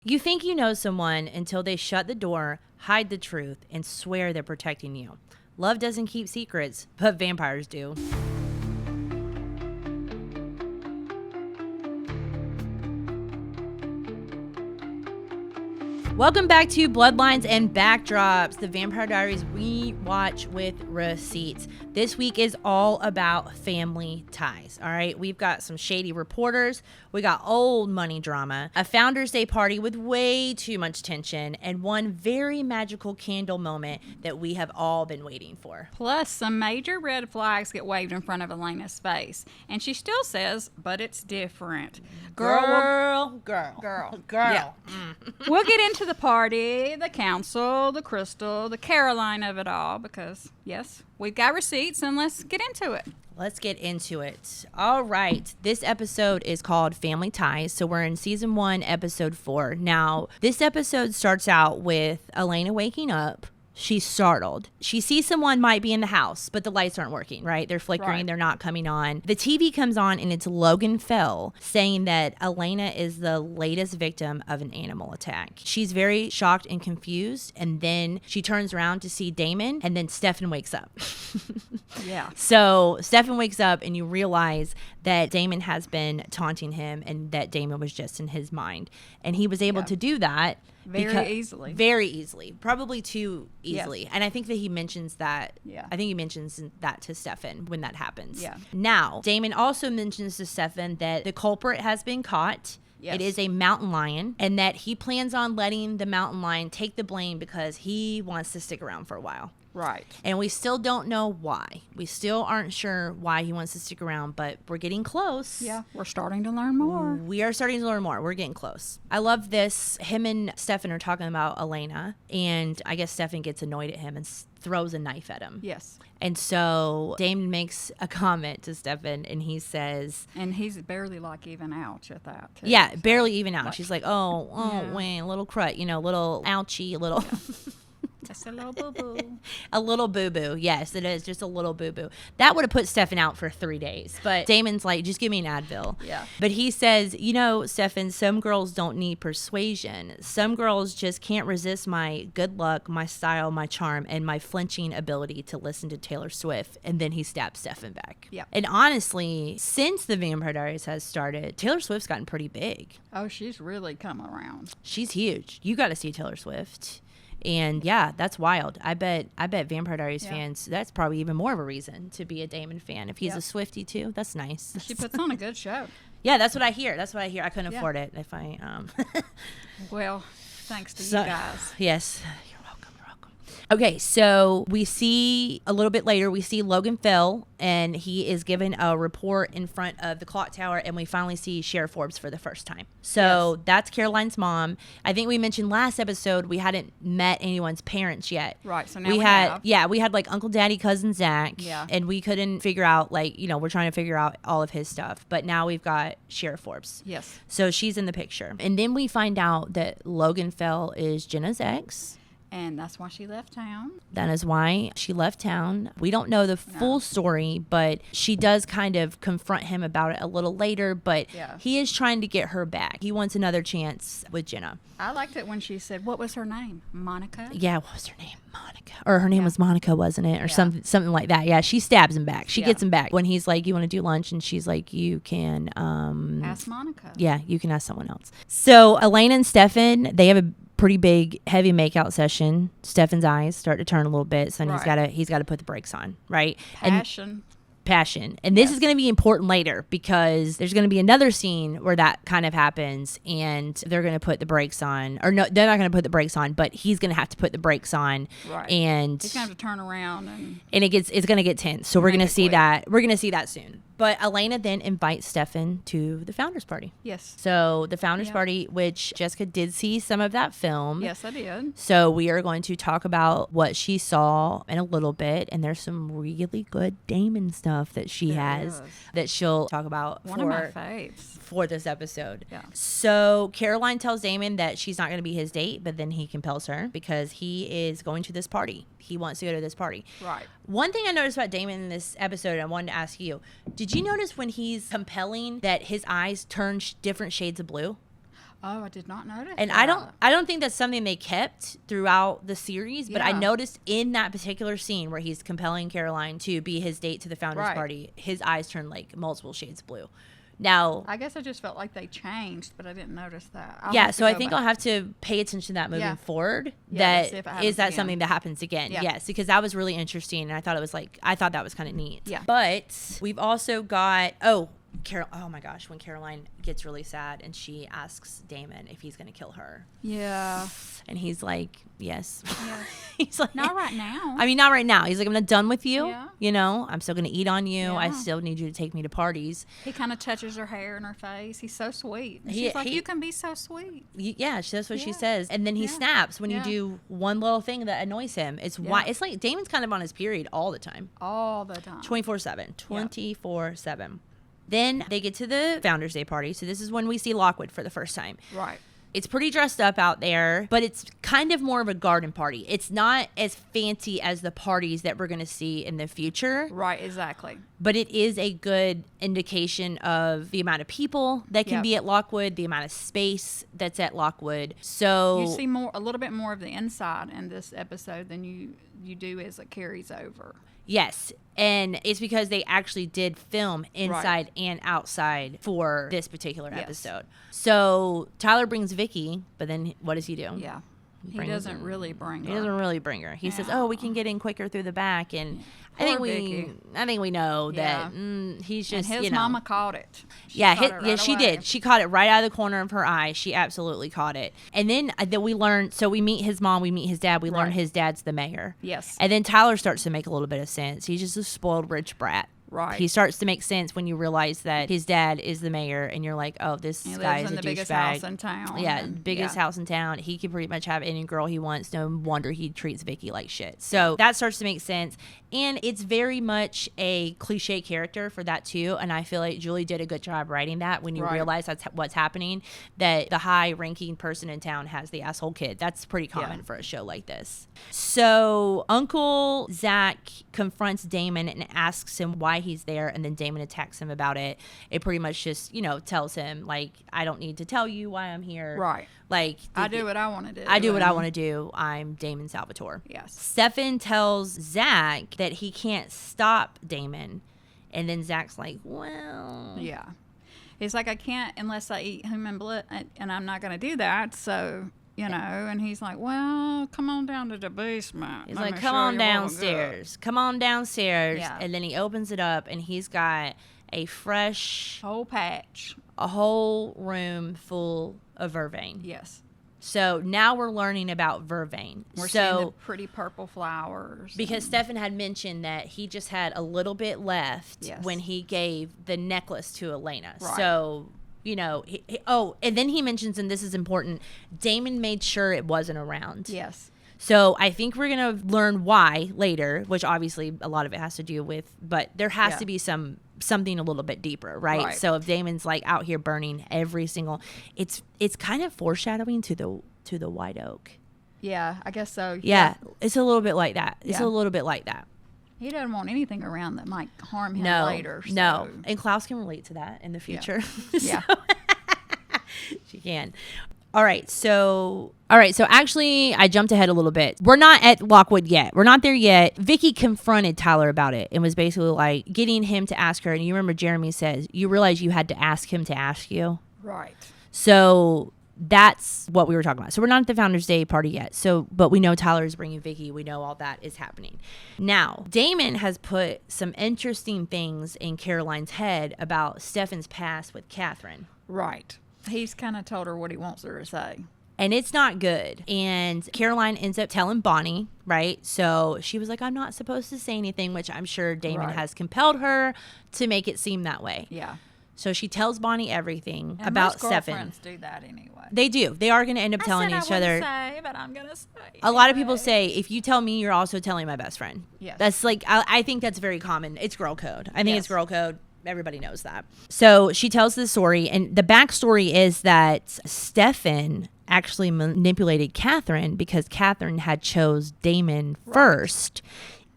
You think you know someone until they shut the door, hide the truth, and swear they're protecting you. Love doesn't keep secrets, but vampires do. Welcome back to Bloodlines and Backdrops, the Vampire Diaries rewatch with receipts. This week is all about family ties, all right? We've got some shady reporters, we got old money drama, a Founders Day party with way too much tension, and one very magical candle moment that we have all been waiting for. Plus, some major red flags get waved in front of Elena's face, and she still says, but it's different. Girl. Yeah. We'll get into the party, the council, the crystal, the Caroline of it all, because, yes, we've got receipts, and let's get into it. Let's get into it. All right. This episode is called Family Ties. So we're in season 1, episode 4. Now, this episode starts out with Elena waking up. She's startled. She sees someone might be in the house, but the lights aren't working, right? They're flickering. Right. They're not coming on. The TV comes on, and it's Logan Fell saying that Elena is the latest victim of an animal attack. She's very shocked and confused, and then she turns around to see Damon, and then Stefan wakes up. Yeah. So Stefan wakes up, and you realize that Damon has been taunting him, and that Damon was just in his mind. And he was able to do that. Very easily. Probably too easily. Yes. And I think that he mentions that. Yeah. I think he mentions that to Stefan when that happens. Yeah. Now, Damon also mentions to Stefan that the culprit has been caught. Yes. It is a mountain lion, and that he plans on letting the mountain lion take the blame because he wants to stick around for a while. Right. And we still don't know why. We still aren't sure why he wants to stick around, but we're getting close. Yeah, we're starting to learn more. We are starting to learn more. We're getting close. I love this. Him and Stefan are talking about Elena, and I guess Stefan gets annoyed at him and throws a knife at him. Yes. And so Damon makes a comment to Stefan, and he says... And he's barely, even ouch at that, too. Yeah, so, barely even ouch. She's like, wait, a little crut, little ouchie, a little... Yeah. Just a little boo-boo. A little boo-boo. Yes, it is. Just a little boo-boo. That would have put Stefan out for 3 days. But Damon's like, just give me an Advil. Yeah. But he says, Stefan, some girls don't need persuasion. Some girls just can't resist my good luck, my style, my charm, and my flinching ability to listen to Taylor Swift. And then he stabs Stefan back. Yeah. And honestly, since the Vampire Diaries has started, Taylor Swift's gotten pretty big. Oh, she's really come around. She's huge. You got to see Taylor Swift. And yeah, that's wild. I bet Vampire Diaries fans, that's probably even more of a reason to be a Damon fan. If he's a Swiftie too, that's nice. She puts on a good show. Yeah, that's what I hear. I couldn't afford it if I Well, thanks to you guys. Yes. Okay, so we see a little bit later, we see Logan Fell, and he is given a report in front of the clock tower, and we finally see Sheriff Forbes for the first time. So that's Caroline's mom. I think we mentioned last episode we hadn't met anyone's parents yet. Right, so now we have. Yeah, we had Uncle Daddy, Cousin Zach, and we couldn't figure out, we're trying to figure out all of his stuff. But now we've got Sheriff Forbes. Yes. So she's in the picture. And then we find out that Logan Fell is Jenna's ex. And that's why she left town. That is why she left town. We don't know the full story, but she does kind of confront him about it a little later, but he is trying to get her back. He wants another chance with Jenna. I liked it when she said, what was her name? Monica? Yeah, what was her name? Monica. Or her name was Monica, wasn't it? Or something like that. Yeah, she stabs him back. She gets him back. When he's like, you want to do lunch? And she's like, you can... ask Monica. Yeah, you can ask someone else. So Elena and Stefan, they have a pretty big heavy makeout session. Stefan's eyes start to turn a little bit, so he's got to put the brakes on, right? Passion. And this is going to be important later because there's going to be another scene where that kind of happens and they're going to put the brakes on. Or no, they're not going to put the brakes on, but he's going to have to put the brakes on. Right. And he's going to have to turn around and it's going to get tense. So we're going to see that. We're going to see that soon. But Elena then invites Stefan to the Founders Party. Yes. So the Founders Party, which Jessica did see some of that film. Yes, I did. So we are going to talk about what she saw in a little bit. And there's some really good Damon stuff that she has that she'll talk about One of my faves. For this episode. Yeah. So Caroline tells Damon that she's not going to be his date, but then he compels her because he is going to this party. He wants to go to this party. Right. One thing I noticed about Damon in this episode, I wanted to ask you, did you notice when he's compelling that his eyes turn different shades of blue? Oh, I did not notice And that. I don't think that's something they kept throughout the series, but I noticed in that particular scene where he's compelling Caroline to be his date to the founders party, his eyes turned like multiple shades of blue. Now, I guess I just felt like they changed, but I didn't notice that. So I think I'll have to pay attention to that moving forward. That is that something that happens again? Yeah. Yes, because that was really interesting, and I thought that was kind of neat. Yeah. But we've also got oh my gosh, when Caroline gets really sad and she asks Damon if he's going to kill her. Yeah. And he's like, yes. Yes. He's like, not right now. I mean, not right now. He's like, I'm not done with you. Yeah. You know, I'm still going to eat on you. Yeah. I still need you to take me to parties. He kind of touches her hair and her face. He's so sweet. And she's like, you can be so sweet. Yeah, that's what she says. And then he snaps when you do one little thing that annoys him. It's why it's like Damon's kind of on his period all the time. All the time. 24/7. 24/7. Then they get to the Founders Day party. So this is when we see Lockwood for the first time. Right. It's pretty dressed up out there, but it's kind of more of a garden party. It's not as fancy as the parties that we're going to see in the future. Right, exactly. But it is a good indication of the amount of people that can be at Lockwood, the amount of space that's at Lockwood. So you see a little bit more of the inside in this episode than you do as it carries over. Yes, and it's because they actually did film inside and outside for this particular episode. So Tyler brings Vicky, but then what does he do? Yeah. He doesn't really bring her. He doesn't really bring her. He says, "Oh, we can get in quicker through the back," and I think we know that he's just. And his mama caught it. She did. She caught it right out of the corner of her eye. She absolutely caught it. And then we learn. So we meet his mom. We meet his dad. We learn his dad's the mayor. Yes. And then Tyler starts to make a little bit of sense. He's just a spoiled rich brat. Right. He starts to make sense when you realize that his dad is the mayor, and you're like, oh, this guy is a douchebag. He lives in the biggest house in town. Yeah, biggest house in town. He can pretty much have any girl he wants. No wonder he treats Vicky like shit. So that starts to make sense. And it's very much a cliche character for that too. And I feel like Julie did a good job writing that when you realize that's what's happening, that the high ranking person in town has the asshole kid. That's pretty common for a show like this. So Uncle Zach confronts Damon and asks him why he's there. And then Damon attacks him about it. It pretty much just, tells him like, I don't need to tell you why I'm here. Right. Like, I do what I want to do. I do what I want to do. I'm Damon Salvatore. Yes. Stefan tells Zach that he can't stop Damon. And then Zach's like, well. Yeah. He's like, I can't unless I eat human blood. And I'm not going to do that. So, and he's like, well, come on down to the basement. He's like, come on downstairs. Come on downstairs. Yeah. And then he opens it up and he's got a fresh. Whole patch. A whole room full of vervain. Yes. So now we're learning about vervain. We're seeing the pretty purple flowers. Because Stefan had mentioned that he just had a little bit left when he gave the necklace to Elena. Right. So, and then he mentions, and this is important, Damon made sure it wasn't around. Yes. So I think we're going to learn why later, which obviously a lot of it has to do with, but there has to be something a little bit deeper, right? So if Damon's like out here burning every single, it's kind of foreshadowing to the white oak. Yeah, I guess so. Yeah, it's a little bit like that. It's a little bit like that. He doesn't want anything around that might harm him later. So. No, and Klaus can relate to that in the future. Yeah. She can. All right, so actually I jumped ahead a little bit. We're not at Lockwood yet. We're not there yet. Vicky confronted Tyler about it and was basically like getting him to ask her. And you remember Jeremy says, you realize you had to ask him to ask you? Right. So that's what we were talking about. So we're not at the Founders Day party yet. But we know Tyler is bringing Vicky. We know all that is happening. Now, Damon has put some interesting things in Caroline's head about Stefan's past with Catherine. Right. He's kind of told her what he wants her to say. And it's not good. And Caroline ends up telling Bonnie, right? So she was like, I'm not supposed to say anything, which I'm sure Damon has compelled her to make it seem that way. Yeah. So she tells Bonnie everything and about Stefan. Most girlfriends do that anyway. They do. They are going to end up telling each other. Say, but I'm going to say. A lot of people say, if you tell me, you're also telling my best friend. Yes. That's like, I think that's very common. It's girl code. I think it's girl code. Everybody knows that. So she tells the story, and the backstory is that Stefan actually manipulated Catherine because Catherine had chose Damon first.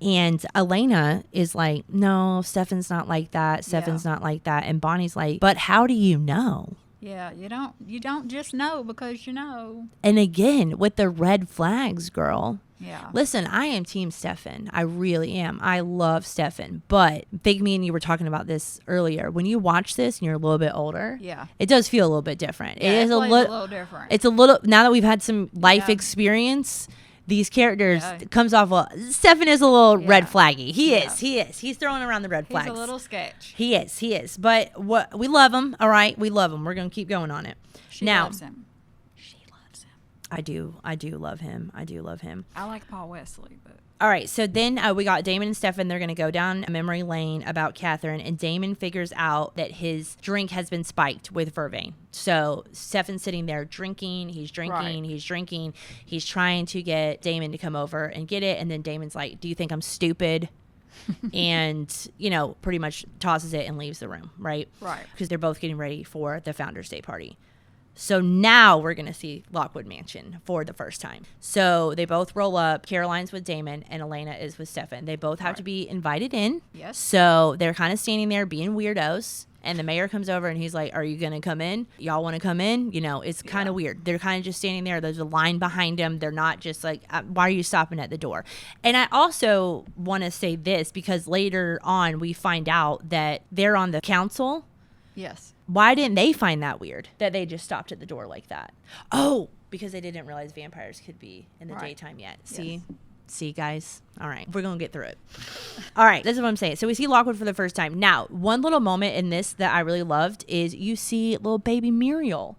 And Elena is like, no, Stefan's not like that. Stefan's not like that. And Bonnie's like, but how do you know? Yeah, you don't just know because you know. And again, with the red flags, girl. Yeah. Listen, I am Team Stefan. I really am. I love Stefan. But Big Me and you were talking about this earlier. When you watch this and you're a little bit older, it does feel a little bit different. Yeah, it is a little different. It's a little, now that we've had some life experience, these characters comes off, Stefan is a little red flaggy. He is. He's throwing around the red flags. He's a little sketch. He is. But we love him, all right? We love him. We're going to keep going on it. She loves him. I do love him. I like Paul Wesley, but. All right, so then we got Damon and Stefan. They're going to go down memory lane about Catherine, and Damon figures out that his drink has been spiked with vervain. So Stefan's sitting there drinking. He's drinking. He's trying to get Damon to come over and get it, and then Damon's like, "Do you think I'm stupid?" And, pretty much tosses it and leaves the room, right? Right. Because they're both getting ready for the Founders Day party. So now we're going to see Lockwood Mansion for the first time. So they both roll up. Caroline's with Damon and Elena is with Stefan. They both have to be invited in. Yes. So they're kind of standing there being weirdos. And the mayor comes over and he's like, "Are you going to come in? Y'all want to come in?" It's kind of weird. They're kind of just standing there. There's a line behind them. They're not just like, "Why are you stopping at the door?" And I also want to say this because later on we find out that they're on the council. Yes. Why didn't they find that weird that they just stopped at the door like that? Oh, because they didn't realize vampires could be in the daytime yet. See, guys? All right. We're going to get through it. All right. This is what I'm saying. So we see Lockwood for the first time. Now, one little moment in this that I really loved is you see little baby Muriel.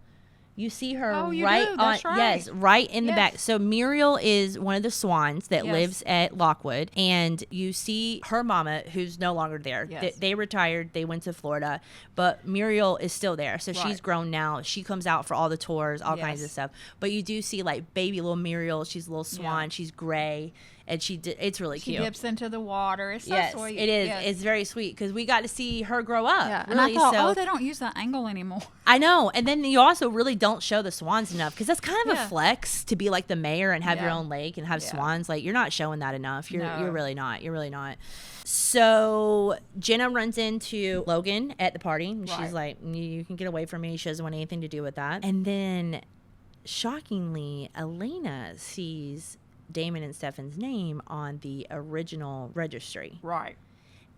You see her right in the back. So Muriel is one of the swans that lives at Lockwood, and you see her mama, who's no longer there. Yes. They retired. They went to Florida, but Muriel is still there. So she's grown now. She comes out for all the tours, all kinds of stuff. But you do see like baby little Muriel. She's a little swan. Yeah. She's gray. And it's really cute. She dips into the water. It's so sweet. It is. Yes. It's very sweet because we got to see her grow up. Yeah. Really. And I thought, they don't use that angle anymore. I know. And then you also really don't show the swans enough because that's kind of a flex to be like the mayor and have your own lake and have swans. Like, you're not showing that enough. You're really not. You're really not. So Jenna runs into Logan at the party. And she's like, "You can get away from me." She doesn't want anything to do with that. And then, shockingly, Elena sees Damon and Stefan's name on the original registry. Right.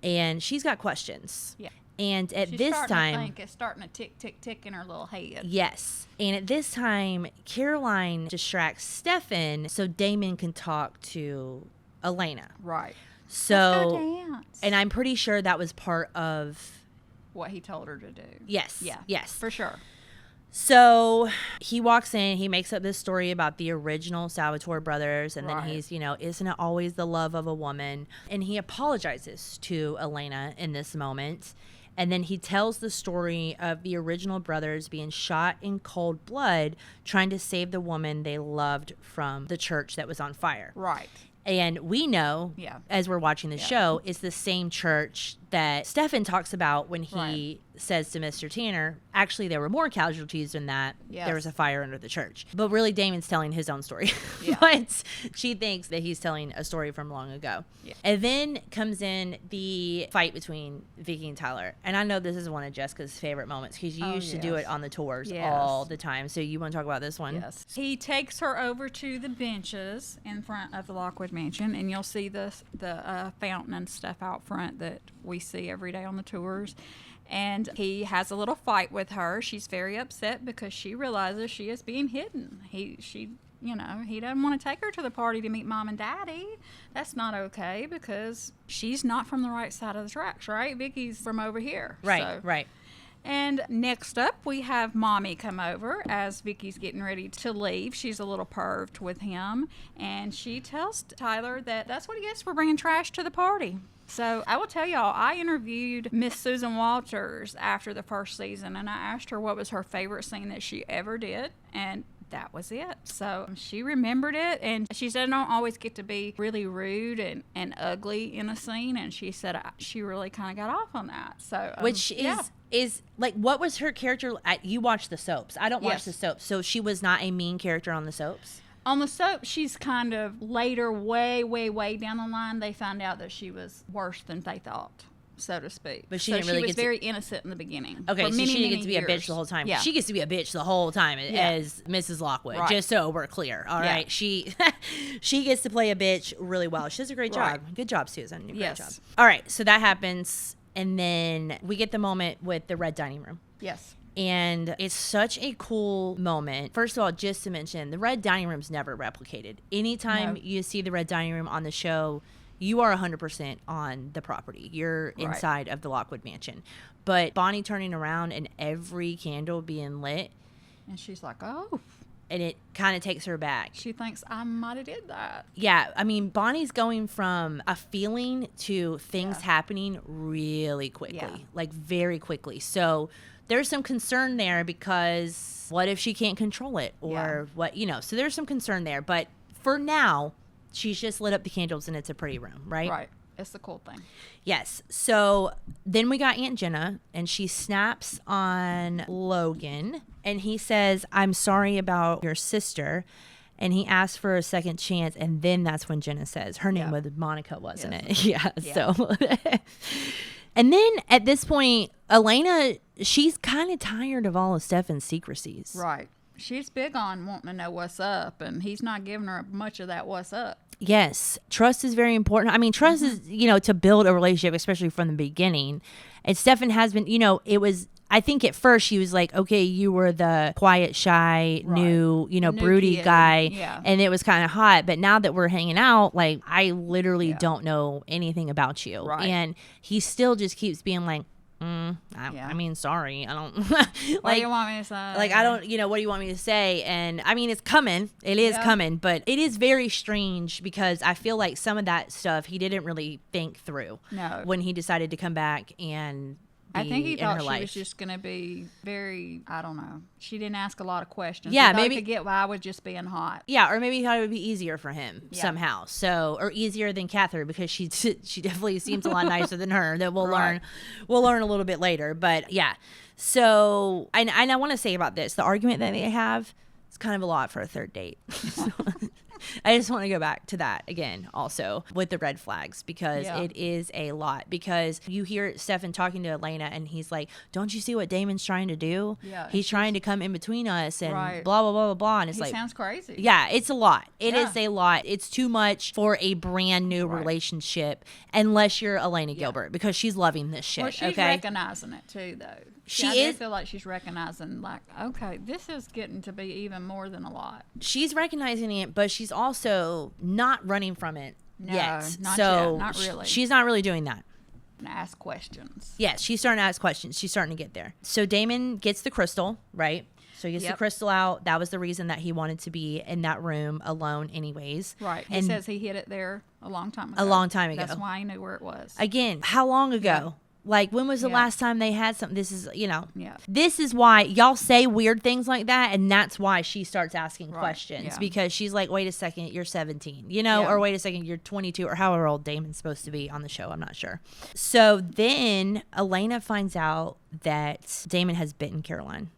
And she's got questions. Yeah. And at she's this time, it's starting to tick, tick, tick in her little head. Yes. And at this time, Caroline distracts Stefan so Damon can talk to Elena. Right. So, let's go dance. And I'm pretty sure that was part of what he told her to do. Yes. Yeah. Yes. For sure. So he walks in, he makes up this story about the original Salvatore brothers, and then he's, isn't it always the love of a woman? And he apologizes to Elena in this moment. And then he tells the story of the original brothers being shot in cold blood, trying to save the woman they loved from the church that was on fire. Right. And we know, as we're watching the show, it's the same church that Stefan talks about when he says to Mr. Tanner, actually, there were more casualties than that. Yes. There was a fire under the church. But really, Damon's telling his own story. Yeah. But she thinks that he's telling a story from long ago. Yeah. And then comes in the fight between Vicky and Tyler. And I know this is one of Jessica's favorite moments because you used to do it on the tours all the time. So you want to talk about this one? Yes. He takes her over to the benches in front of the Lockwood Mansion, and you'll see the fountain and stuff out front that we see every day on the tours. And he has a little fight with her. She's very upset because she realizes she is being hidden. He doesn't want to take her to the party to meet Mom and Daddy. That's not okay because she's not from the right side of the tracks, right? Vicky's from over here. Right, right. And next up, we have Mommy come over as Vicky's getting ready to leave. She's a little perved with him. And she tells Tyler that that's what he gets for bringing trash to the party. So I will tell y'all, I interviewed Miss Susan Walters after the first season, and I asked her what was her favorite scene that she ever did, and that was it. So she remembered it, and she said I don't always get to be really rude and ugly in a scene, and she said she really kind of got off on that. So which is like, what was her character? You watch the soaps. I don't watch the soaps, so she was not a mean character on the soaps. On the soap, she's kind of later, way, way, way down the line, they found out that she was worse than they thought. so to speak. But she didn't really was get to... very innocent in the beginning. Okay, for so many, she didn't get many to be years. a bitch the whole time. Yeah. She gets to be a bitch the whole time as Mrs. Lockwood, Right. just so we're clear. All right, she gets to play a bitch really well. She does a great job. Right. Good job, Susan. Great Yes. job. All right, so that happens, and then we get the moment with the red dining room. Yes. And it's such a cool moment. First of all, just to mention, the red dining room's never replicated. Anytime you see the red dining room on the show, you are 100% on the property. You're inside of the Lockwood mansion. But Bonnie turning around and every candle being lit. And she's like, oh. And it kind of takes her back. She thinks I might have did that. Yeah, I mean, Bonnie's going from a feeling to things happening really quickly. Like, very quickly. So there's some concern there because what if she can't control it? Or what, so there's some concern there. But for now, she's just lit up the candles and it's a pretty room, right? Right. It's the cool thing. Yes. So then we got Aunt Jenna, and she snaps on Logan, and he says, I'm sorry about your sister. And he asks for a second chance, and then that's when Jenna says, her name was Monica, wasn't it? Yeah. So, and then at this point, Elena, she's kind of tired of all of Stefan's secrecies. Right. She's big on wanting to know what's up, and he's not giving her much of that what's up. Yes. Trust is very important. I mean, trust is, to build a relationship, especially from the beginning. And Stefan has been, it was, I think at first she was like, okay, you were the quiet, shy, new broody kid. guy. Yeah. And it was kind of hot. But now that we're hanging out, like, I literally don't know anything about you. Right. And he still just keeps being like, I mean, sorry. I don't What do you want me to say? Like, I don't, what do you want me to say? And I mean, it's coming. It is coming, but it is very strange because I feel like some of that stuff he didn't really think through. No. When he decided to come back and be I think he in thought her she life. was just going to be very, I don't know. She didn't ask a lot of questions. Yeah, He thought he maybe- could get by with just being hot. Yeah, or maybe he thought it would be easier for him somehow. So, or easier than Catherine because she definitely seems a lot nicer than her. That we'll learn a little bit later. But yeah, so and I want to say about this, the argument that they have is kind of a lot for a third date. I just want to go back to that again also with the red flags because it is a lot because you hear Stefan talking to Elena and he's like, don't you see what Damon's trying to do? Yeah, He's trying to come in between us and Right. blah, blah, blah, blah, blah. And it's He like, sounds crazy. yeah, it's a lot. It Yeah. is a lot. It's too much for a brand new relationship unless you're Elena Gilbert because she's loving this shit. Well, she's okay. recognizing it too, though. She I is- do feel like she's recognizing, like, okay, this is getting to be even more than a lot. She's recognizing it, but she's also not running from it No, yet. not So yet. Not really. She's not really doing that. And ask questions. Yes, she's starting to ask questions. She's starting to get there. So Damon gets the crystal, right? So he gets the crystal out. That was the reason that he wanted to be in that room alone anyways. Right. He And says he hid it there a long time ago. A long time ago. That's why he knew where it was. again, how long ago? Yeah. Like, when was the Yeah. last time they had something? This is, Yeah. this is why y'all say weird things like that. And that's why she starts asking Right. questions Yeah. because she's like, wait a second, you're 17, Yeah. or wait a second, you're 22 or however old Damon's supposed to be on the show. I'm not sure. So then Elena finds out that Damon has bitten Caroline.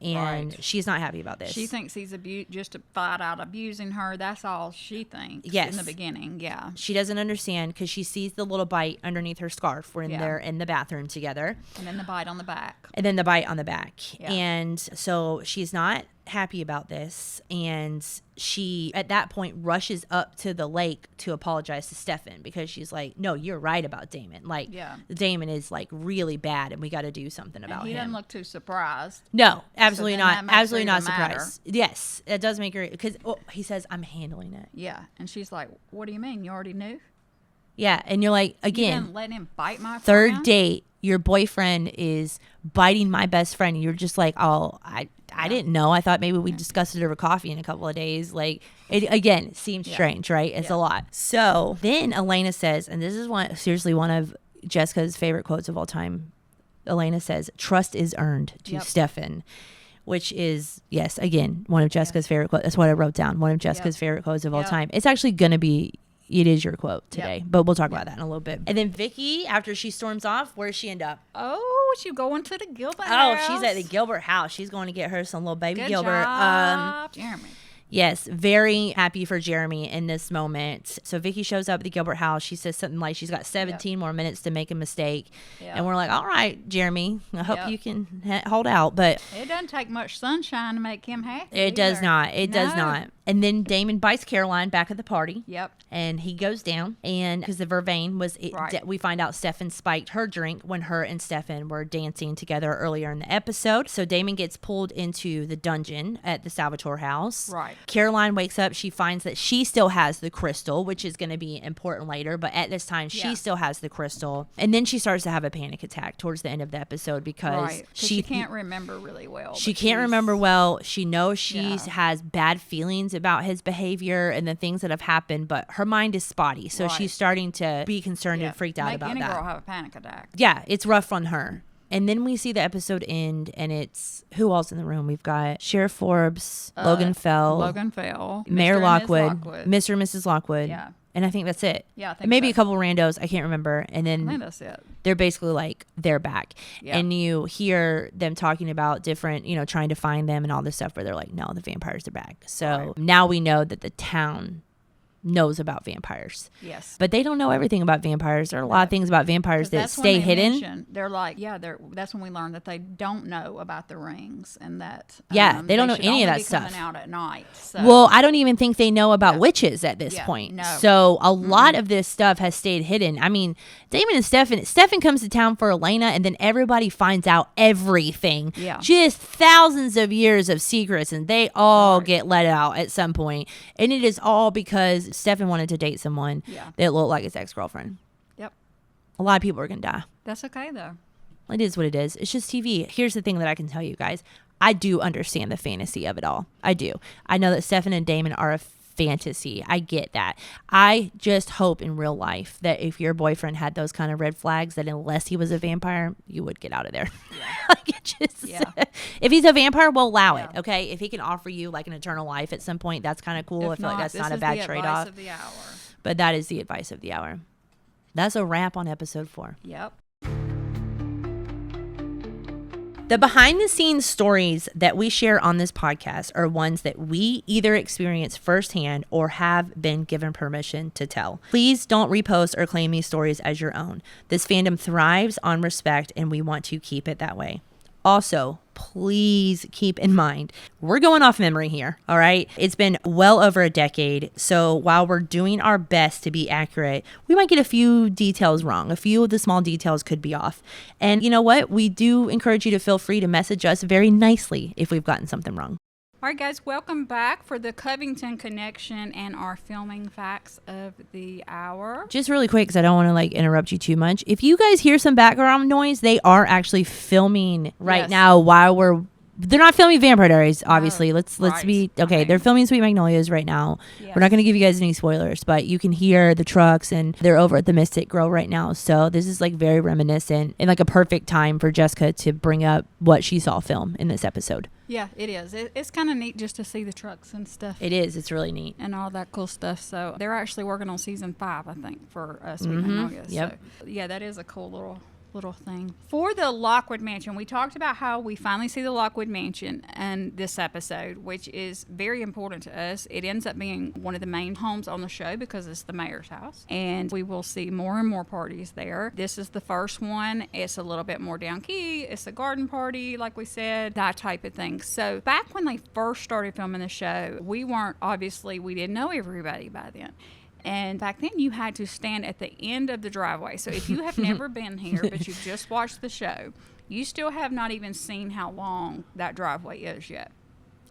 And Right. she's not happy about this. She thinks he's just flat out abusing her. That's all she thinks Yes. in the beginning. Yeah. She doesn't understand because she sees the little bite underneath her scarf when Yeah. they're in the bathroom together. And then the bite on the back. And then the bite on the back. Yeah. And so she's not happy about this. And she, at that point, rushes up to the lake to apologize to Stefan because she's like, no, you're right about Damon. Like, Yeah. Damon is like really bad and we got to do something about And he him. doesn't look too surprised. No, absolutely then not. that makes her Absolutely not even madder. surprised. Yes, it does make her, because he says, I'm handling it. Yeah. And she's like, what do you mean? You already knew? Yeah. And you're like, You again, didn't let him bite my third friend? date, your boyfriend is biting my best friend. You're just like, oh, I didn't know. I thought maybe we discussed it over coffee in a couple of days. Like, it again seems strange, right? It's a lot. So then Elena says, and this is seriously one of Jessica's favorite quotes of all time. Elena says, trust is earned to Stefan, which is, yes, again, one of Jessica's favorite quotes. That's what I wrote down. One of Jessica's favorite quotes of all time. It's actually going to be, it is your quote today, but we'll talk about that in a little bit. And then Vicky, after she storms off, where does she end up? Oh, she going to the Gilbert Oh, house. she's at the Gilbert house. She's going to get her some little baby Good Gilbert. job, Jeremy. Yes, very happy for Jeremy in this moment. So Vicky shows up at the Gilbert house. She says something like she's got 17 more minutes to make a mistake. And we're like, all right, Jeremy, I hope you can hold out. But it doesn't take much sunshine to make him happy. It does not. It does not. And then Damon bites Caroline back at the party. Yep. And he goes down. And because the vervain was, we find out Stefan spiked her drink when her and Stefan were dancing together earlier in the episode. So Damon gets pulled into the dungeon at the Salvatore house. Right. Caroline wakes up. She finds that she still has the crystal, which is going to be important later. But at this time, she still has the crystal. And then she starts to have a panic attack towards the end of the episode because she can't remember really well. She can't remember well. She knows she has bad feelings about his behavior and the things that have happened, but her mind is spotty. So she's starting to be concerned and freaked out about that. Make any girl have a panic attack. Yeah, it's rough on her. And then we see the episode end, and it's who all's in the room? We've got Sheriff Forbes, Logan Fell, Mayor Lockwood, Mr. and Mrs. Lockwood. Yeah. And I think that's it. Yeah, I think maybe a couple randos. I can't remember. And then I think that's it. They're basically like, they're back. Yeah. And you hear them talking about different, trying to find them and all this stuff where they're like, no, the vampires are back. So now we know that the town knows about vampires. Yes. But they don't know everything about vampires. There are a lot of things about vampires that stay hidden. They're like, that's when we learn that they don't know about the rings and that they don't know any of that stuff. Coming out at night. So. Well, I don't even think they know about witches at this point. No. So a lot of this stuff has stayed hidden. I mean, Damon and Stefan comes to town for Elena, and then everybody finds out everything. Yeah. Just thousands of years of secrets, and they all get let out at some point. And it is all because Stefan wanted to date someone that looked like his ex-girlfriend. Yep. A lot of people are going to die. That's okay, though. It is what it is. It's just TV. Here's the thing that I can tell you guys. I do understand the fantasy of it all. I do. I know that Stefan and Damon are a fantasy. I get that. I just hope in real life that if your boyfriend had those kind of red flags, that unless he was a vampire, you would get out of there. If he's a vampire, we'll allow it. Okay. If he can offer you like an eternal life at some point, that's kind of cool. I feel like that's not a bad trade-off. But that is the advice of the hour. That's a wrap on episode 4. Yep. The behind-the-scenes stories that we share on this podcast are ones that we either experience firsthand or have been given permission to tell. Please don't repost or claim these stories as your own. This fandom thrives on respect, and we want to keep it that way. Also, please keep in mind, we're going off memory here, all right? It's been well over a decade, so while we're doing our best to be accurate, we might get a few details wrong. A few of the small details could be off. And you know what? We do encourage you to feel free to message us very nicely if we've gotten something wrong. All right, guys, welcome back for the Covington connection and our filming facts of the hour. Just really quick, because I don't want to interrupt you too much. If you guys hear some background noise, they are actually filming right now while they're not filming Vampire Diaries, obviously. Let's be okay. They're filming Sweet Magnolias right now. Yes. We're not going to give you guys any spoilers, but you can hear the trucks, and they're over at the Mystic Grill right now. So this is very reminiscent and a perfect time for Jessica to bring up what she saw film in this episode. Yeah, it is. It's kind of neat just to see the trucks and stuff. It is. It's really neat. And all that cool stuff. So they're actually working on season 5, I think, for Sweet Magnolias. Yep. So, yeah, that is a cool little thing. For the Lockwood Mansion, we talked about how we finally see the Lockwood Mansion in this episode, which is very important to us. It ends up being one of the main homes on the show because it's the mayor's house, and we will see more and more parties there. This is the first one. It's a little bit more down key. It's a garden party, like we said, that type of thing. So back when they first started filming the show, we didn't know everybody by then. And back then, you had to stand at the end of the driveway. So if you have never been here, but you've just watched the show, you still have not even seen how long that driveway is yet.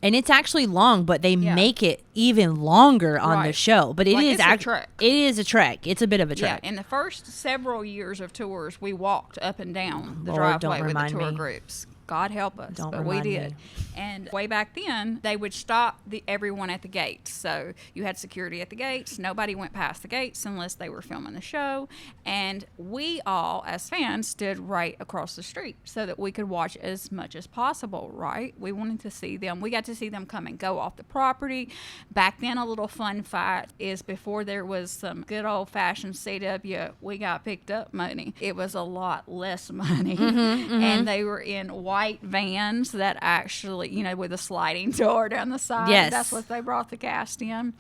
And it's actually long, but they make it even longer on the show. But it is actually it is a trek. It's a bit of a trek. Yeah, in the first several years of tours, we walked up and down the driveway with the tour groups. God help us, but we did. And way back then, they would stop everyone at the gates. So you had security at the gates. Nobody went past the gates unless they were filming the show. And we all, as fans, stood right across the street so that we could watch as much as possible, right? We wanted to see them. We got to see them come and go off the property. Back then, a little fun fact is before there was some good old-fashioned CW, we got picked up money. It was a lot less money. And they were in white white vans that actually, you know, with a sliding door down the side. Yes. That's what they brought the cast in.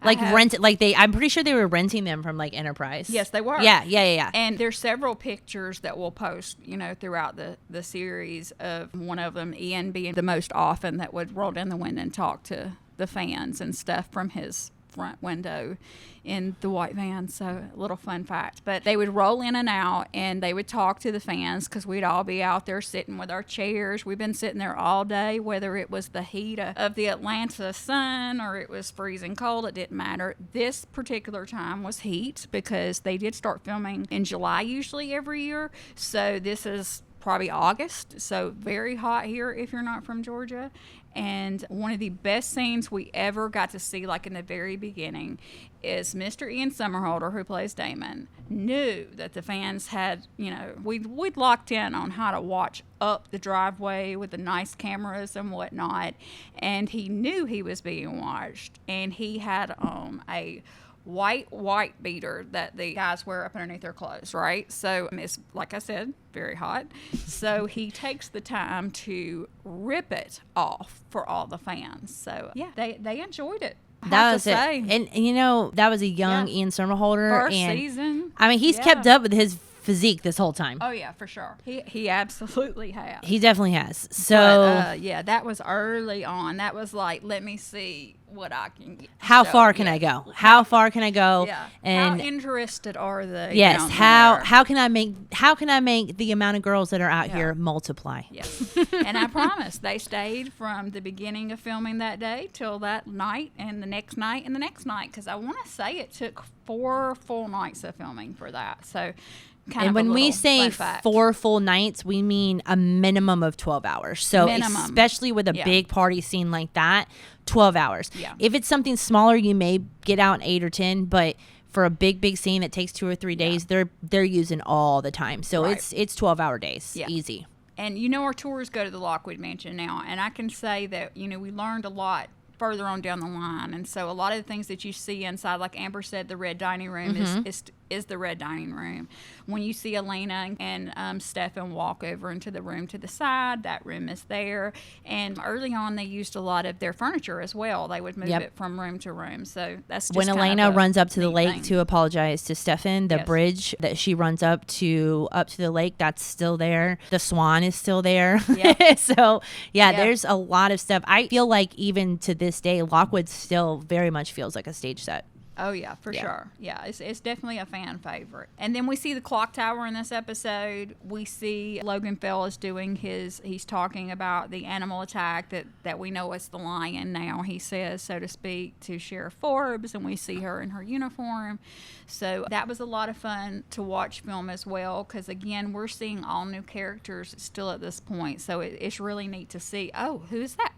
I'm pretty sure they were renting them from like Enterprise. Yes, they were. Yeah. And there's several pictures that we'll post, you know, throughout the series of one of them, Ian being the most often that would roll down the window and talk to the fans and stuff from his front window in the white van. So a little fun fact. But they would roll in and out and they would talk to the fans because we'd all be out there sitting with our chairs. We've been sitting there all day, whether it was the heat of the Atlanta sun or it was freezing cold. It didn't matter. This particular time was heat because they did start filming in July usually every year. So this is probably August. So very hot here if you're not from Georgia. And one of the best scenes we ever got to see, like in the very beginning, is Mr. Ian Somerhalder, who plays Damon, knew that the fans had, you know, we'd locked in on how to watch up the driveway with the nice cameras and whatnot. And he knew he was being watched. And he had a white beater that the guys wear up underneath their clothes, right? So it's, like I said, very hot. So he takes the time to rip it off for all the fans. So yeah, they enjoyed it. That was it. And you know, that was a young Ian Somerhalder. First season. I mean, he's kept up with his physique this whole time. Oh yeah, for sure. He absolutely has. He definitely has. So yeah, that was early on. That was like, let me see what I can get. How far can I go? How far can I go? Yeah. And how interested are they? yes, how can I make the amount of girls that are out here multiply? Yes. And I promise they stayed from the beginning of filming that day till that night and the next night and the next night, because I want to say it took 4 full nights of filming for that. So and when we say 4 full nights, we mean a minimum of 12 hours. So especially with a big party scene like that, 12 hours. Yeah. If it's something smaller, you may get out in 8 or 10, but for a big scene that takes 2 or 3 days, they're using all the time. So it's 12-hour days. Yeah. Easy. And you know, our tours go to the Lockwood Mansion now, and I can say that, you know, we learned a lot further on down the line. And so a lot of the things that you see inside, like Amber said, the red dining room is the red dining room. When you see Elena and Stefan walk over into the room to the side, that room is there. And early on, they used a lot of their furniture as well. They would move it from room to room. So that's just when Elena runs up to the lake to apologize to Stefan, the bridge that she runs up to the lake, that's still there. The swan is still there. Yep. So there's a lot of stuff. I feel like even to this day, Lockwood still very much feels like a stage set. Oh, yeah, for sure. Yeah, it's definitely a fan favorite. And then we see the clock tower in this episode. We see Logan Fell is doing he's talking about the animal attack that we know is the lion now, he says, so to speak, to Sheriff Forbes, and we see her in her uniform. So that was a lot of fun to watch film as well, because, again, we're seeing all new characters still at this point. So it's really neat to see, oh, who's that?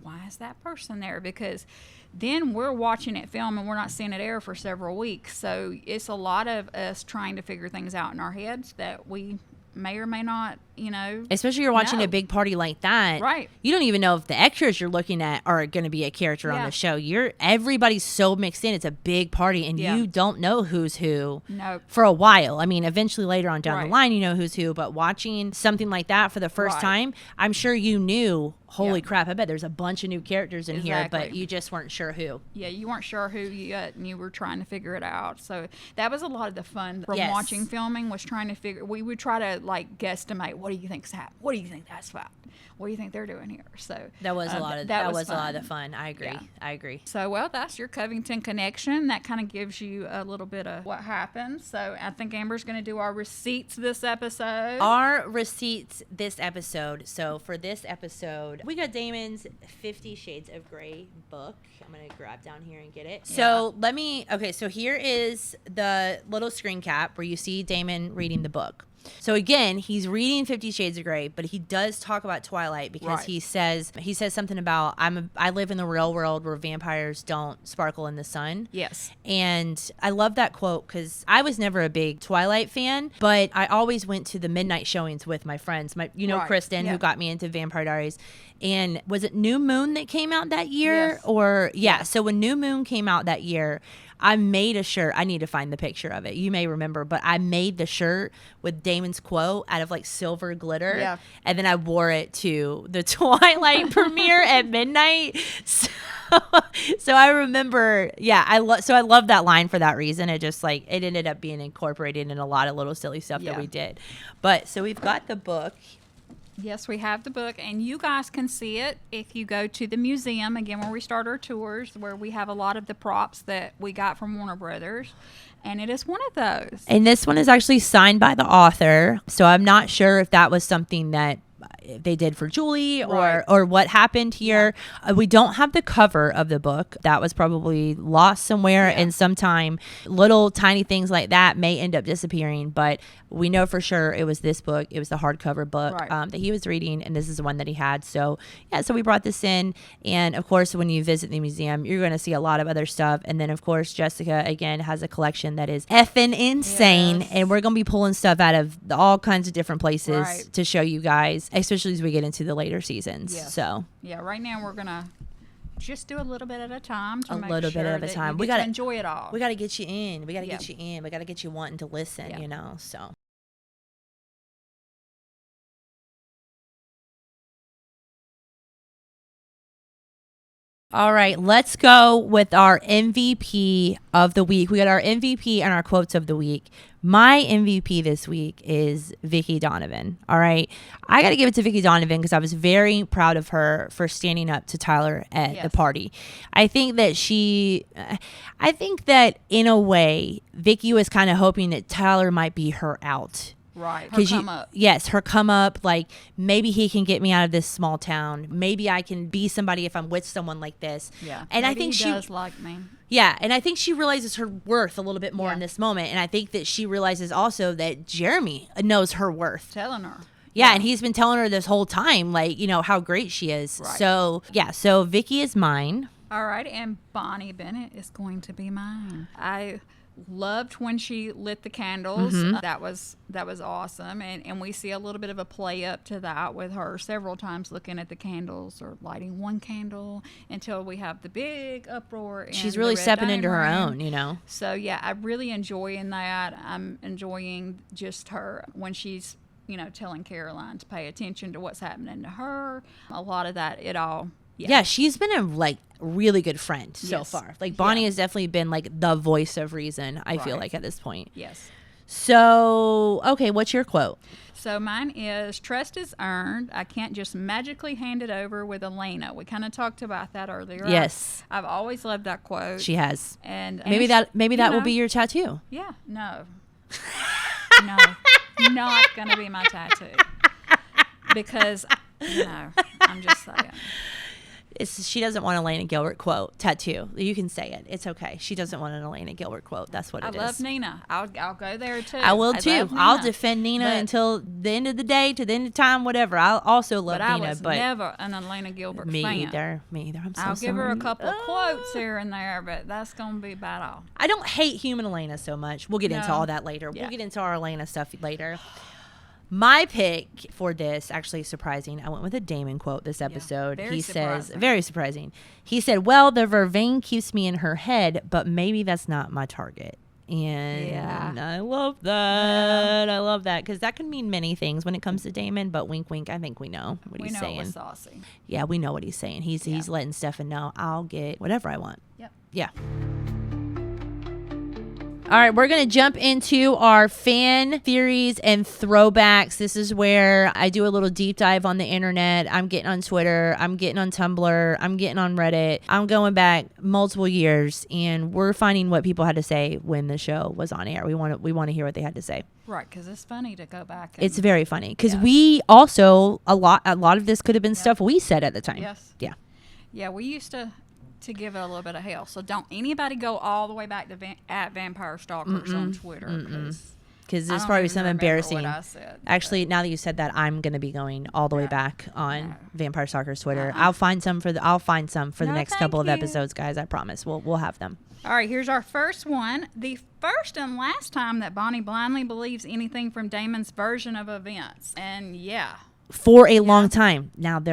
Why is that person there? Because then we're watching it film and we're not seeing it air for several weeks. So it's a lot of us trying to figure things out in our heads that we may or may not, you know. Especially you're watching a big party like that. Right. You don't even know if the extras you're looking at are going to be a character on the show. Everybody's so mixed in. It's a big party and you don't know who's who for a while. I mean, eventually later on down the line, you know who's who, but watching something like that for the first time, I'm sure you knew, holy crap, I bet there's a bunch of new characters in here, but you just weren't sure who. Yeah, you weren't sure who yet, and you were trying to figure it out. So that was a lot of the fun from watching filming, was trying to figure. We would try to like guesstimate, what do you think's happening? What do you think that's about? What do you think they're doing here? So that was a lot of that was a lot of fun. I agree. I agree. So that's your Covington connection. That kind of gives you a little bit of what happened. So I think Amber's going to do our receipts this episode. So for this episode, we got Damon's 50 Shades of Grey book. I'm going to grab down here and get it. So so here is the little screen cap where you see Damon reading the book. So again, he's reading 50 Shades of Grey, but he does talk about Twilight because he says something about I live in the real world where vampires don't sparkle in the sun. Yes. And I love that quote because I was never a big Twilight fan, but I always went to the midnight showings with my friends. Kristen, who got me into Vampire Diaries. And was it New Moon that came out that year? Yes. So when New Moon came out that year, I made a shirt. I need to find the picture of it. You may remember, but I made the shirt with Damon's quote out of like silver glitter. Yeah. And then I wore it to the Twilight premiere at midnight. So I remember, I love that line for that reason. It just like, it ended up being incorporated in a lot of little silly stuff that we did. But so we've got the book. Yes, we have the book, and you guys can see it if you go to the museum, again, where we start our tours, where we have a lot of the props that we got from Warner Brothers, and it is one of those. And this one is actually signed by the author, so I'm not sure if that was something that they did for Julie or what happened here. We don't have the cover of the book. That was probably lost somewhere in some time. Little tiny things like that may end up disappearing, but we know for sure it was this book. It was the hardcover book that he was reading, and this is the one that he had. So so we brought this in, and of course when you visit the museum, you're going to see a lot of other stuff. And then of course Jessica again has a collection that is effing insane, and we're going to be pulling stuff out of all kinds of different places to show you guys, especially as we get into the later seasons. So right now we're gonna just do a little bit at a time to a make little sure bit at a that time. You We get got to enjoy it all. We got to get you in. We got to get you in. We got to get you wanting to listen. You know. So. All right, let's go with our MVP of the week. We got our MVP and our quotes of the week. My MVP this week is Vicki Donovan. All right. I got to give it to Vicki Donovan because I was very proud of her for standing up to Tyler at the party. I think that in a way, Vicki was kind of hoping that Tyler might be her out. Right. Her come up. Yes, her come up. Like, maybe he can get me out of this small town. Maybe I can be somebody if I'm with someone like this. Yeah. And maybe I think he does like me. Yeah, and I think she realizes her worth a little bit more in this moment. And I think that she realizes also that Jeremy knows her worth. Telling her. Yeah, and he's been telling her this whole time, like, you know, how great she is. Right. So Vicki is mine. All right, and Bonnie Bennett is going to be mine. I loved when she lit the candles. That was awesome, and we see a little bit of a play up to that with her several times looking at the candles or lighting one candle until we have the big uproar. She's really stepping into her own, you know. So I'm really enjoying that. I'm enjoying just her when she's telling Caroline to pay attention to what's happening to her. A lot of that, it all. Yeah, she's been a really good friend so far. Like Bonnie has definitely been like the voice of reason, I feel like, at this point. Yes. So, okay, what's your quote? So mine is, trust is earned. I can't just magically hand it over with Elena. We kind of talked about that earlier. Yes. I've always loved that quote. She has. And maybe that will be your tattoo. Yeah. No. No. Not going to be my tattoo. Because, I'm just saying. She doesn't want an Elena Gilbert quote tattoo. You can say it. It's okay. She doesn't want an Elena Gilbert quote. That's what it is. I love Nina. I'll go there too. I will too. I'll defend Nina until the end of the day, to the end of time, whatever. I'll also love Nina. I was never an Elena Gilbert fan. Me either. I'm so sorry. I'll give her a couple of quotes here and there, but that's going to be about all. I don't hate human Elena so much. We'll get into all that later. We'll get into our Elena stuff later. My pick for this, actually surprising, I went with a Damon quote this episode. He says, very surprising. He said, well, the vervain keeps me in her head, but maybe that's not my target. And I love that. I love that because that can mean many things when it comes to Damon, but wink, wink, I think we know what he's saying. We know it was saucy. Yeah, we know what he's saying. He's letting Stefan know, I'll get whatever I want. Yep. Yeah. All right, we're going to jump into our fan theories and throwbacks. This is where I do a little deep dive on the internet. I'm getting on Twitter. I'm getting on Tumblr. I'm getting on Reddit. I'm going back multiple years, and we're finding what people had to say when the show was on air. We want to hear what they had to say. Right, because it's funny to go back. It's very funny because we also, a lot of this could have been stuff we said at the time. Yes. Yeah. Yeah, we used to give it a little bit of hell. So don't anybody go all the way back to at Vampire Stalkers on Twitter. Because there's probably some embarrassing. Said, actually, now that you said that, I'm going to be going all the way back on Vampire Stalkers Twitter. Uh-huh. I'll find some for the next couple of episodes, guys. I promise. We'll have them. All right, here's our first one. The first and last time that Bonnie blindly believes anything from Damon's version of events. And for a long time. Now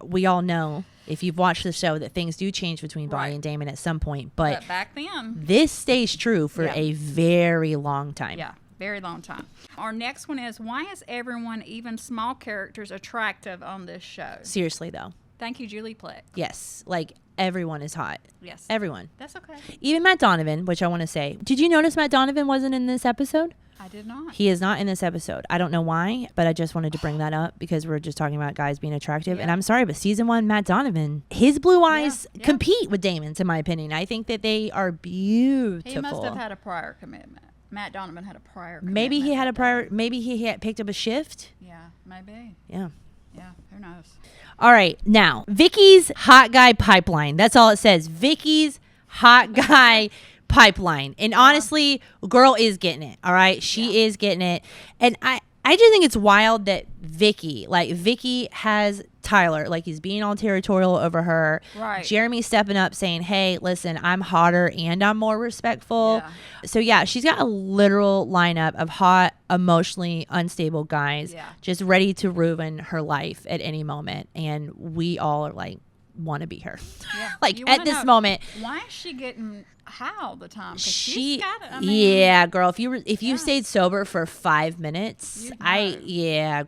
we all know if you've watched the show, that things do change between Bonnie and Damon at some point. But back then, this stays true for a very long time. Yeah, very long time. Our next one is, why is everyone, even small characters, attractive on this show? Seriously, though. Thank you, Julie Pleck. Yes. Like, everyone is hot. Yes. Everyone. That's okay. Even Matt Donovan, which I want to say. Did you notice Matt Donovan wasn't in this episode? I did not. He is not in this episode. I don't know why, but I just wanted to bring that up because we're just talking about guys being attractive. And I'm sorry, but season 1, Matt Donovan, his blue eyes compete with Damon's, in my opinion. I think that they are beautiful. He must have had a prior commitment. Matt Donovan had a prior commitment. Maybe he had a prior, maybe he had picked up a shift. Yeah, maybe. Yeah. Yeah, who knows? All right, now, Vicky's hot guy pipeline. That's all it says. Vicky's hot guy pipeline. And honestly, girl is getting it. All right, she is getting it. And I just think it's wild that Vicky has Tyler, like he's being all territorial over her. Right. Jeremy stepping up saying, hey, listen, I'm hotter and I'm more respectful. Yeah. So yeah, she's got a literal lineup of hot, emotionally unstable guys just ready to ruin her life at any moment. And we all are like, want to be her. Yeah. Like at this moment. Why is she getting high all the time? She got it. I mean, yeah, girl. If you stayed sober for 5 minutes, girl. Yeah.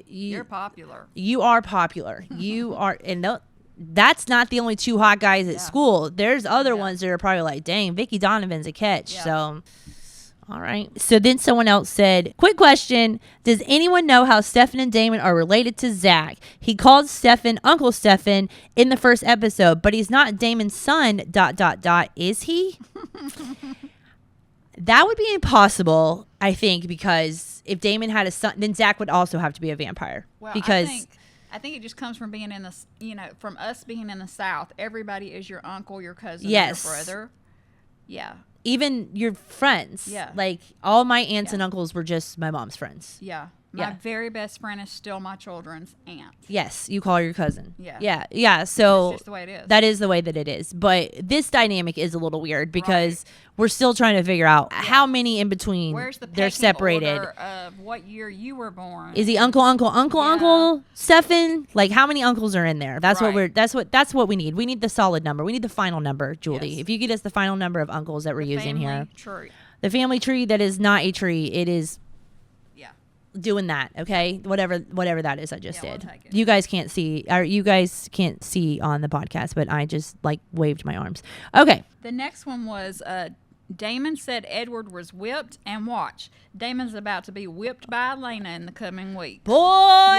You're popular. You are popular. You are, and that's not the only 2 hot guys at school. There's other ones that are probably like, dang, Vicky Donovan's a catch. Yeah. So. All right. So then someone else said, quick question. Does anyone know how Stefan and Damon are related to Zach? He called Stefan Uncle Stefan in the first episode, but he's not Damon's son, ... Is he? That would be impossible, I think, because if Damon had a son, then Zach would also have to be a vampire. Well, because I think it just comes from being in the, from us being in the South. Everybody is your uncle, your cousin, your brother. Yeah. Even your friends. Yeah. Like, all my aunts and uncles were just my mom's friends. Yeah. My very best friend is still my children's aunt. Yes. You call her your cousin. Yeah. Yeah. Yeah. So that's just the way it is. That is the way that it is. But this dynamic is a little weird because we're still trying to figure out how many in between they're separated. Order of what year you were born. Is he uncle Stefan? Like, how many uncles are in there? That's that's what we need. We need the solid number. We need the final number, Julie. Yes. If you get us the final number of uncles that we're using here. Tree. The family tree that is not a tree. It is doing that, okay? Whatever that is I just did. We'll you guys can't see on the podcast, but I just like waved my arms. Okay. The next one was Damon said Edward was whipped, and watch, Damon's about to be whipped by Elena in the coming week. Boy,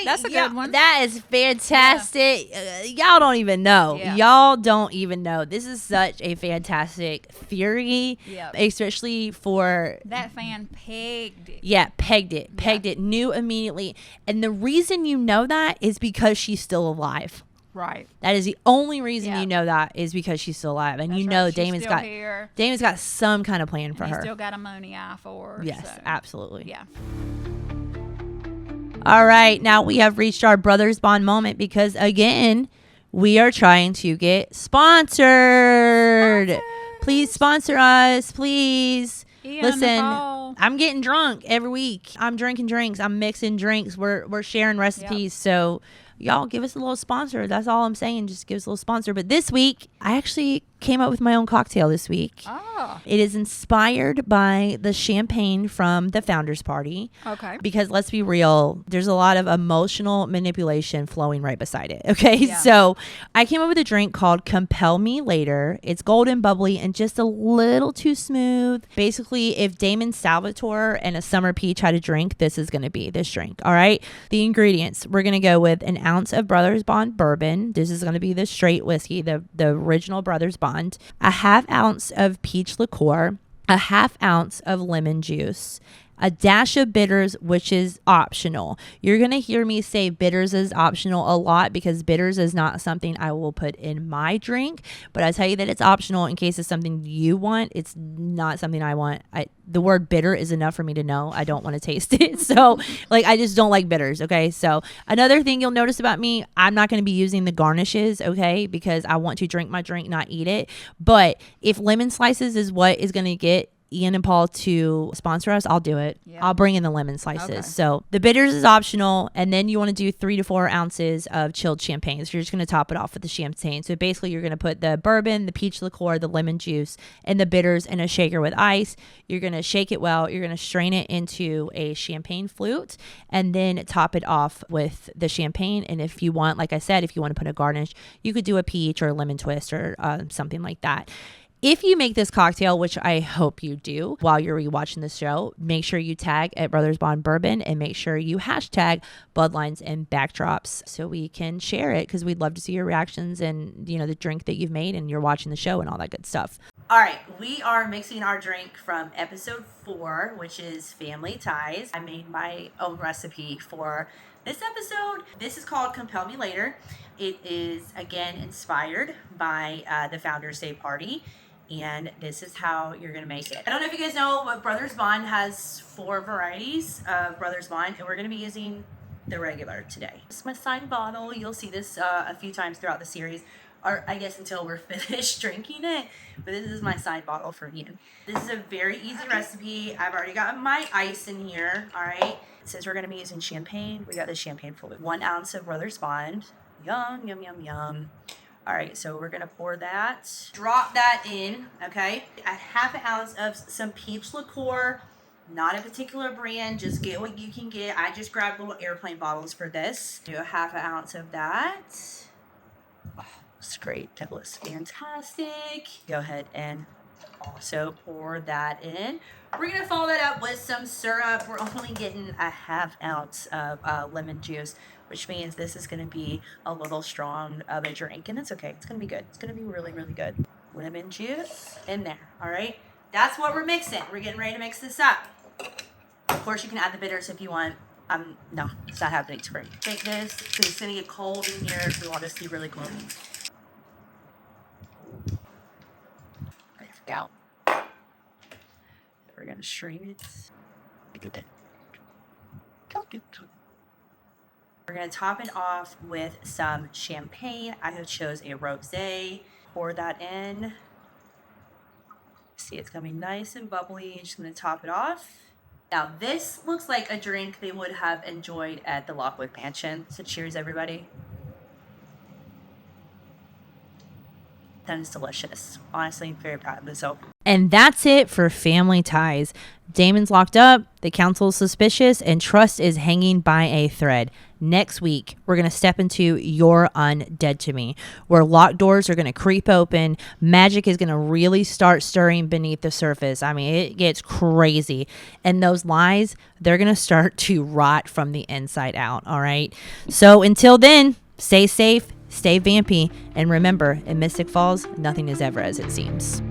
that's a good one. That is fantastic. Y'all don't even know. Yeah. Y'all don't even know. This is such a fantastic theory, especially for that fan pegged it. Yeah, pegged it, knew immediately. And the reason you know that is because she's still alive. Right. That is the only reason you know that is because she's still alive. And you know Damon's got some kind of plan for her. Still got a moony eye for her. Yes, absolutely. Yeah. All right. Now we have reached our Brothers Bond moment because, again, we are trying to get sponsored. Please sponsor us. Please. Listen, I'm getting drunk every week. I'm drinking drinks. I'm mixing drinks. We're sharing recipes. So y'all give us a little sponsor. That's all I'm saying. Just give us a little sponsor. But this week, I actually came up with my own cocktail this week. Oh. It is inspired by the champagne from the Founders Party. Okay. Because let's be real, there's a lot of emotional manipulation flowing right beside it. Okay. Yeah. So I came up with a drink called Compel Me Later. It's golden, bubbly, and just a little too smooth. Basically, if Damon Salvatore and a Summer Peach had a drink, this is going to be this drink. All right. The ingredients, we're going to go with an ounce of Brothers Bond Bourbon. This is going to be the straight whiskey, the original Brothers Bond. A half ounce of peach liqueur, a half ounce of lemon juice, a dash of bitters, which is optional. You're going to hear me say bitters is optional a lot because bitters is not something I will put in my drink, but I tell you that it's optional in case it's something you want. It's not something I want. The word bitter is enough for me to know I don't want to taste it. So I just don't like bitters. Okay. So another thing you'll notice about me, I'm not going to be using the garnishes. Okay. Because I want to drink my drink, not eat it. But if lemon slices is what is going to get Ian and Paul to sponsor us, I'll do it. Yeah. I'll bring in the lemon slices. Okay. So the bitters is optional. And then you want to do 3 to 4 ounces of chilled champagne. So you're just going to top it off with the champagne. So basically you're going to put the bourbon, the peach liqueur, the lemon juice, and the bitters in a shaker with ice. You're going to shake it well. You're going to strain it into a champagne flute and then top it off with the champagne. And if you want, like I said, if you want to put a garnish, you could do a peach or a lemon twist or something like that. If you make this cocktail, which I hope you do while you're rewatching the show, make sure you tag at Brothers Bond Bourbon and make sure you hashtag Bloodlines and Backdrops so we can share it, because we'd love to see your reactions and, you know, the drink that you've made and you're watching the show and all that good stuff. All right, we are mixing our drink from episode 4, which is Family Ties. I made my own recipe for this episode. This is called Compel Me Later. It is, again, inspired by the Founders Day party. And this is how you're going to make it. I don't know if you guys know, but Brothers Bond has 4 varieties of Brothers Bond, and we're going to be using the regular today. This is my signed bottle. You'll see this a few times throughout the series, or I guess until we're finished drinking it. But this is my signed bottle for Ian. This is a very easy recipe. I've already got my ice in here, all right? Since we're going to be using champagne, we got the champagne full. 1 ounce of Brothers Bond. Yum, yum, yum, yum. All right, so we're gonna pour that. Drop that in, okay? Add half an ounce of some peach liqueur, not a particular brand, just get what you can get. I just grabbed little airplane bottles for this. Do a half an ounce of that. Oh, it's great, that looks fantastic. Go ahead and also pour that in. We're gonna follow that up with some syrup. We're only getting a half ounce of lemon juice, which means this is gonna be a little strong of a drink, and it's okay. It's gonna be good. It's gonna be really, really good. Lemon juice in there, all right? That's what we're mixing. We're getting ready to mix this up. Of course, you can add the bitters if you want. No, it's not happening to me. Take this, because it's gonna get cold in here. We want this to be really cold. Out. We're gonna strain it. We're gonna top it off with some champagne. I have chose a rosé. Pour that in. See, it's gonna be nice and bubbly. Just gonna top it off. Now this looks like a drink they would have enjoyed at the Lockwood Mansion. So cheers, everybody. That is delicious. Honestly, I'm very proud of myself. And that's it for Family Ties. Damon's locked up, the counsel's suspicious, and trust is hanging by a thread. Next week, we're going to step into You're Undead to Me, where locked doors are going to creep open. Magic is going to really start stirring beneath the surface. I mean, it gets crazy. And those lies, they're going to start to rot from the inside out, all right? So until then, stay safe. Stay vampy, and remember, in Mystic Falls, nothing is ever as it seems.